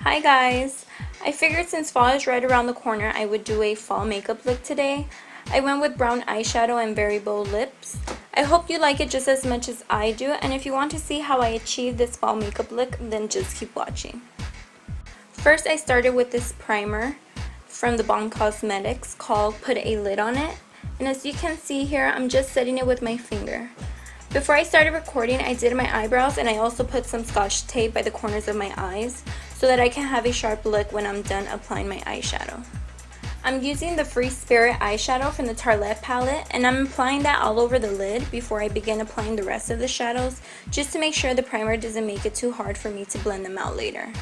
Hi guys! I figured since fall is right around the corner, I would do a fall makeup look today. I went with brown eyeshadow and very bold lips. I hope you like it just as much as I do, and if you want to see how I achieve this fall makeup look, then just keep watching. First, I started with this primer from theBalm Cosmetics called Put a Lid on It, and as you can see here, I'm just setting it with my finger. Before I started recording, I did my eyebrows and I also put some scotch tape by the corners of my eyes so that I can have a sharp look when I'm done applying my eyeshadow. I'm using the Free Spirit eyeshadow from the Tartelette palette, and I'm applying that all over the lid before I begin applying the rest of the shadows, just to make sure the primer doesn't make it too hard for me to blend them out later.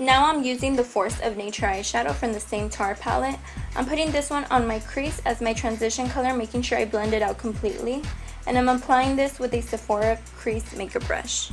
Now I'm using the Force of Nature eyeshadow from the same Tarte palette. I'm putting this one on my crease as my transition color, making sure I blend it out completely. And I'm applying this with a Sephora crease makeup brush.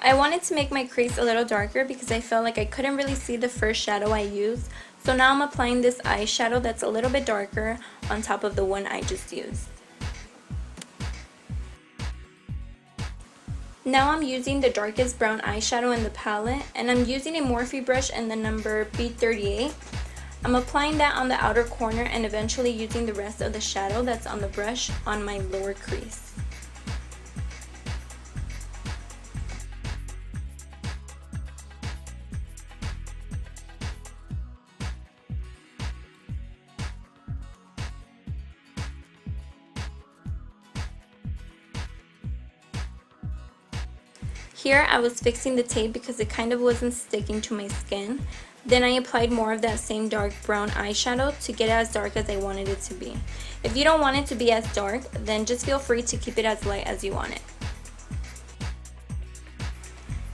I wanted to make my crease a little darker because I felt like I couldn't really see the first shadow I used. So now I'm applying this eyeshadow that's a little bit darker on top of the one I just used. Now I'm using the darkest brown eyeshadow in the palette, and I'm using a Morphe brush in the number B38. I'm applying that on the outer corner and eventually using the rest of the shadow that's on the brush on my lower crease. Here I was fixing the tape because it kind of wasn't sticking to my skin. Then I applied more of that same dark brown eyeshadow to get it as dark as I wanted it to be. If you don't want it to be as dark, then just feel free to keep it as light as you want it.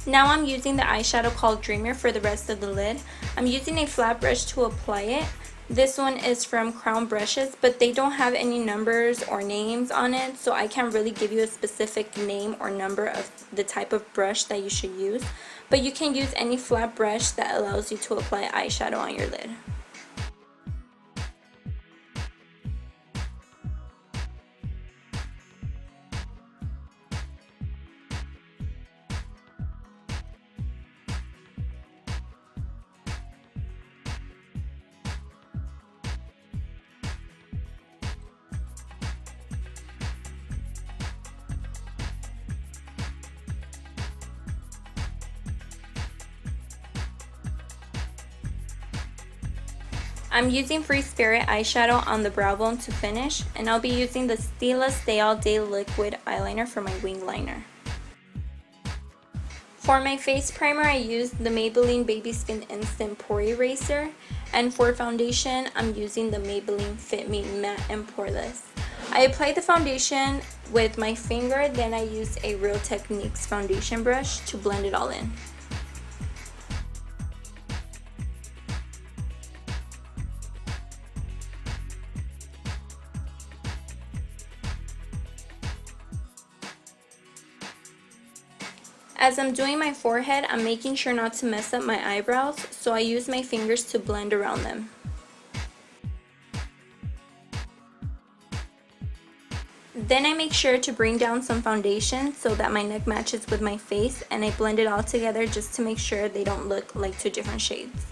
Now I'm using the eyeshadow called Dreamer for the rest of the lid. I'm using a flat brush to apply it. This one is from Crown Brushes, but they don't have any numbers or names on it, so I can't really give you a specific name or number of the type of brush that you should use. But you can use any flat brush that allows you to apply eyeshadow on your lid. I'm using Free Spirit eyeshadow on the brow bone to finish, and I'll be using the Stila Stay All Day Liquid Eyeliner for my wing liner. For my face primer, I used the Maybelline Baby Skin Instant Pore Eraser, and for foundation, I'm using the Maybelline Fit Me Matte and Poreless. I applied the foundation with my finger, then I used a Real Techniques foundation brush to blend it all in. As I'm doing my forehead, I'm making sure not to mess up my eyebrows, so I use my fingers to blend around them. Then I make sure to bring down some foundation so that my neck matches with my face, and I blend it all together just to make sure they don't look like two different shades.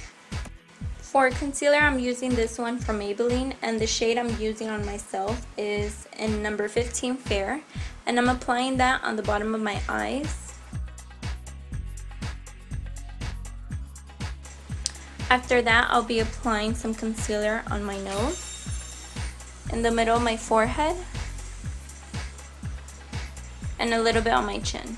For concealer, I'm using this one from Maybelline, and the shade I'm using on myself is in number 15 Fair, and I'm applying that on the bottom of my eyes. After that, I'll be applying some concealer on my nose, in the middle of my forehead, and a little bit on my chin.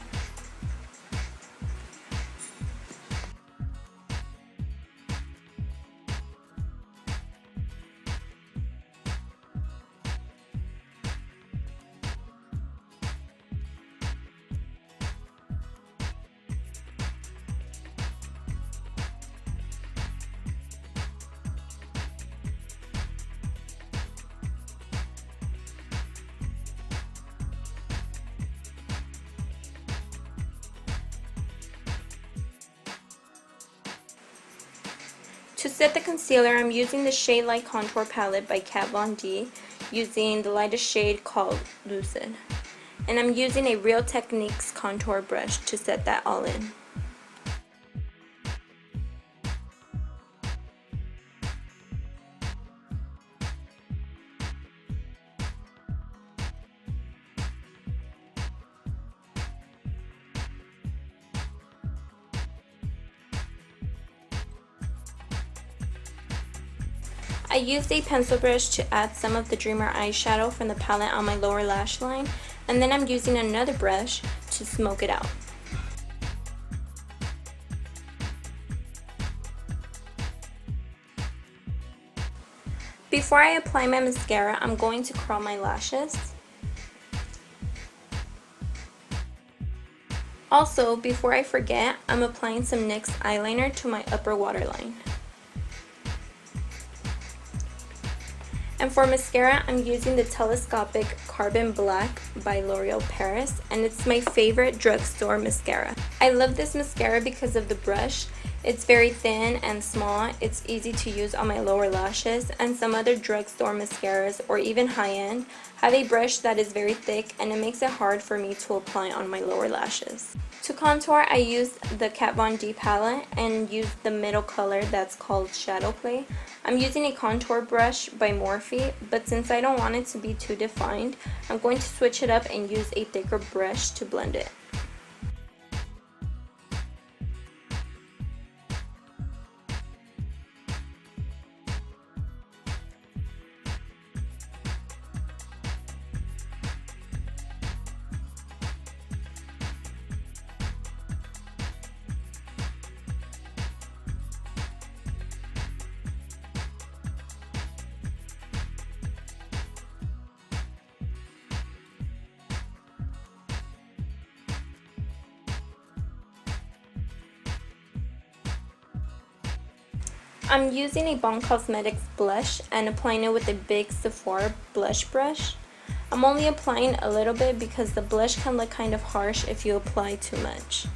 To set the concealer, I'm using the Shade+Light Contour Palette by KatvonD, using the lightest shade called Lucid. And I'm using a Real Techniques contour brush to set that all in. I used a pencil brush to add some of the Dreamer eyeshadow from the palette on my lower lash line, and then I'm using another brush to smoke it out. Before I apply my mascara, I'm going to curl my lashes. Also, before I forget, I'm applying some NYX eyeliner to my upper waterline. And for mascara, I'm using the Telescopic Carbon Black by L'Oreal Paris, and it's my favorite drugstore mascara. I love this mascara because of the brush. It's very thin and small, it's easy to use on my lower lashes, and some other drugstore mascaras, or even high-end, have a brush that is very thick and it makes it hard for me to apply on my lower lashes. To contour, I used the KatvonD palette and used the middle color that's called Shadow Play. I'm using a contour brush by Morphe, but since I don't want it to be too defined, I'm going to switch it up and use a thicker brush to blend it. I'm using a BALM Cosmetics blush and applying it with a big Sephora blush brush. I'm only applying a little bit because the blush can look kind of harsh if you apply too much.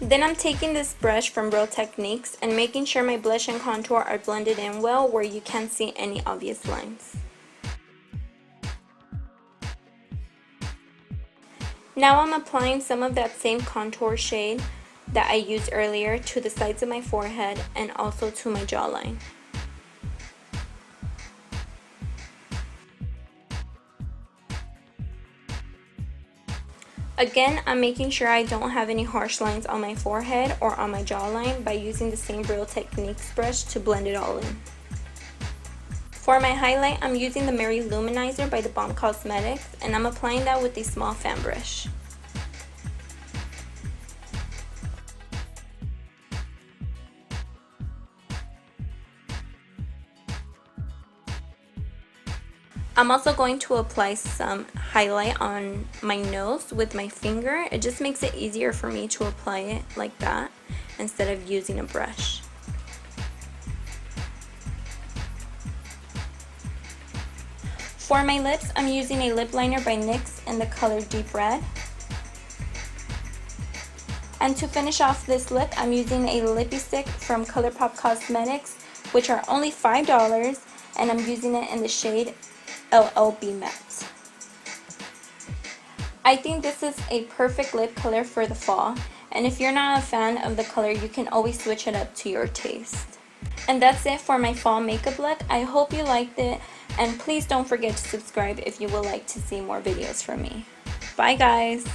Then I'm taking this brush from Real Techniques and making sure my blush and contour are blended in well where you can't see any obvious lines. Now I'm applying some of that same contour shade that I used earlier to the sides of my forehead and also to my jawline. Again, I'm making sure I don't have any harsh lines on my forehead or on my jawline by using the same Real Techniques brush to blend it all in. For my highlight, I'm using the Mary Luminizer by theBalm Cosmetics, and I'm applying that with a small fan brush. I'm also going to apply some highlight on my nose with my finger. It just makes it easier for me to apply it like that instead of using a brush. For my lips, I'm using a lip liner by NYX in the color Deep Red. And to finish off this lip, I'm using a lippy stick from Colourpop Cosmetics, which are only $5, and I'm using it in the shade LLB Matte. I think this is a perfect lip color for the fall, and if you're not a fan of the color, you can always switch it up to your taste. And that's it for my fall makeup look. I hope you liked it, and please don't forget to subscribe if you would like to see more videos from me. Bye guys!